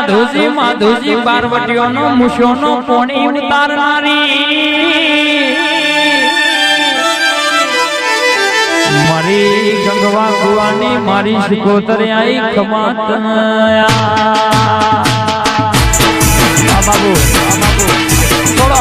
માધુજી બારવટીઓનો મુશોનો પોણી ઉતારનારી મારી ગંગવા કુવાની મારી શિકોતર આઈ ખમાત બાબુ થોડો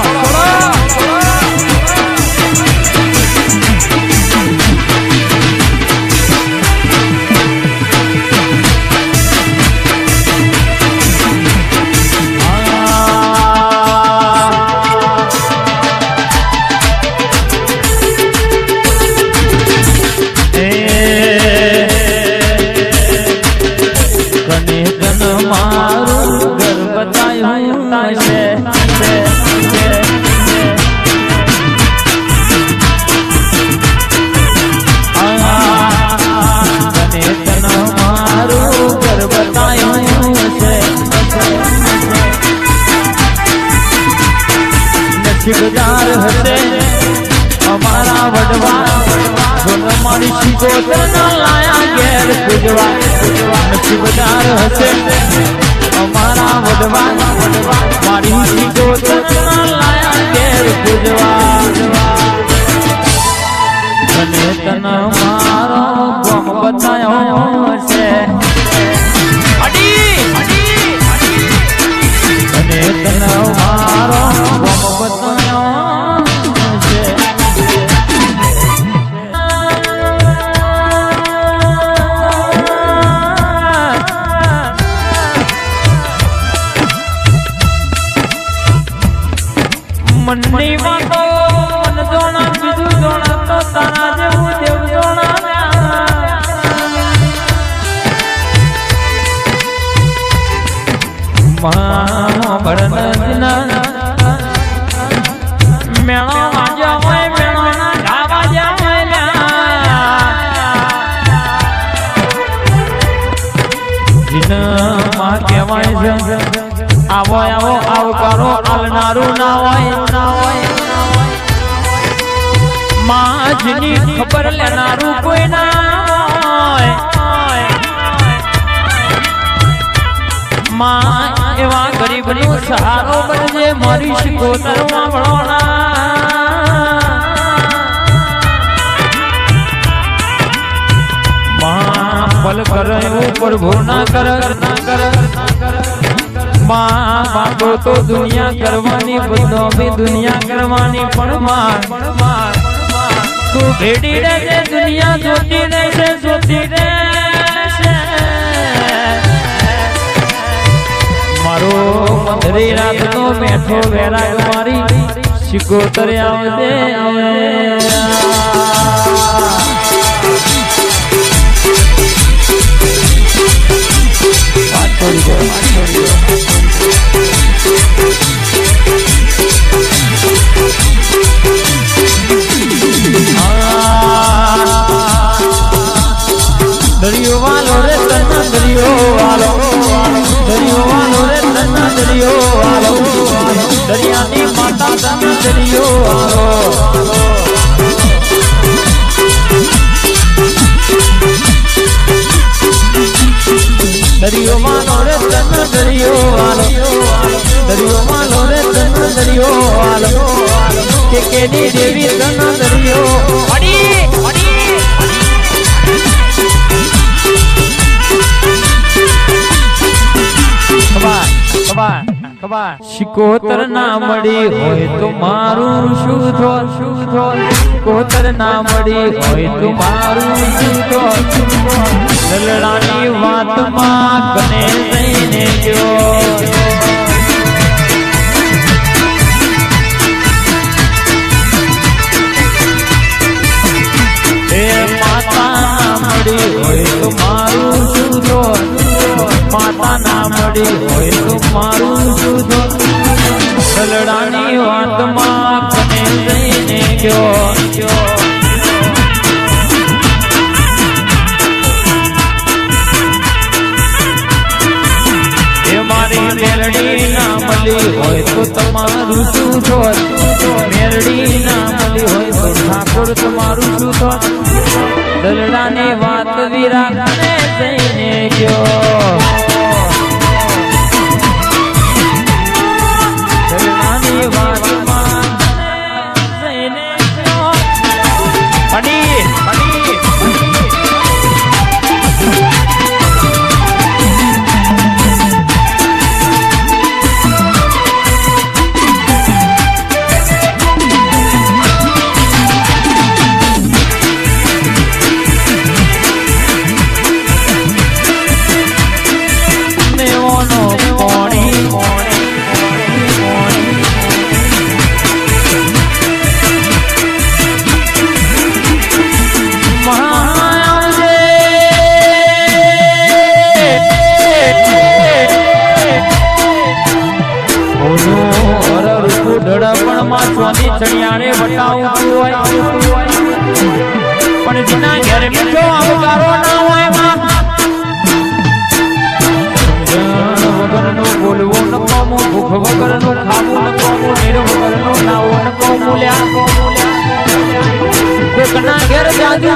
नसीबदार हसे हमारा वडवा मारी शिकोतर न लाया घेर पूजवा नसीबदार हसे हमारा वडवा मारी शिकोतर न लाया घेर पूजवा तने तन मारो गम बतायो हसे तने तन मारो गम बतायो मन्नी वातो मन जोना बिजू जोना तो तारा जेवू देव जोना महाभरण जिना मेणो वाजा होय मेणो ना गावा जाय जिना मा केवाय છે आवो आवो आवकारो आलनारू ना होय माजनी खबर लेनारू कोई ना होय मां एवा गरीबनो सहारो बनजे मारी शिकोतर वावळोना मां पल करे प्रभु ना कर मां बातो तो दुनिया करवानी बदो भी दुनिया करवानी पण मार तू भेड़ी रे दुनिया जोती रे मारो मंदरी रात तो बैठो वेरा मारी शिकोतर आवदे दरियो वालो रे तना दरियो वालो रे तना दरियो वालो दरिया नी माता तना दरियो वालो दरियो वालो रे तना दरियो वालो रे तना दरियो वालो के केनी देवी तना दरियो अड़ी शिकोतर ना मड़ी होय तो मारू शुद्धो शिकोतर ना मड़ी होय तो मारू शुद्धो ललड़ानी वात मां कने जईने जो ए माता ना मड़ी होय तो मारू शुद्धो माता ना मड़ी होय तो मारू शुद्धो ललड़ानी वात मां कने जईने जो मारी मेलडी ना मली होय तो तमारू शुद्धो मेलडी ना मली होय तो ठाकुर तमारू शुद्धो दलड़ानी वात वीरा कने जईने जो રૂપું ધડપણમાં સોની ચણિયાને બતાવતું હોય પણ જેના ઘેર મીઠો આવકારો ના હોય માં વગરનું બોલવું ન કોમું ભૂખ વગરનું ખાવું ન કોમું નીર વગરનું નાવું ન કોમું લ્યા કોકના ઘેર જાજુ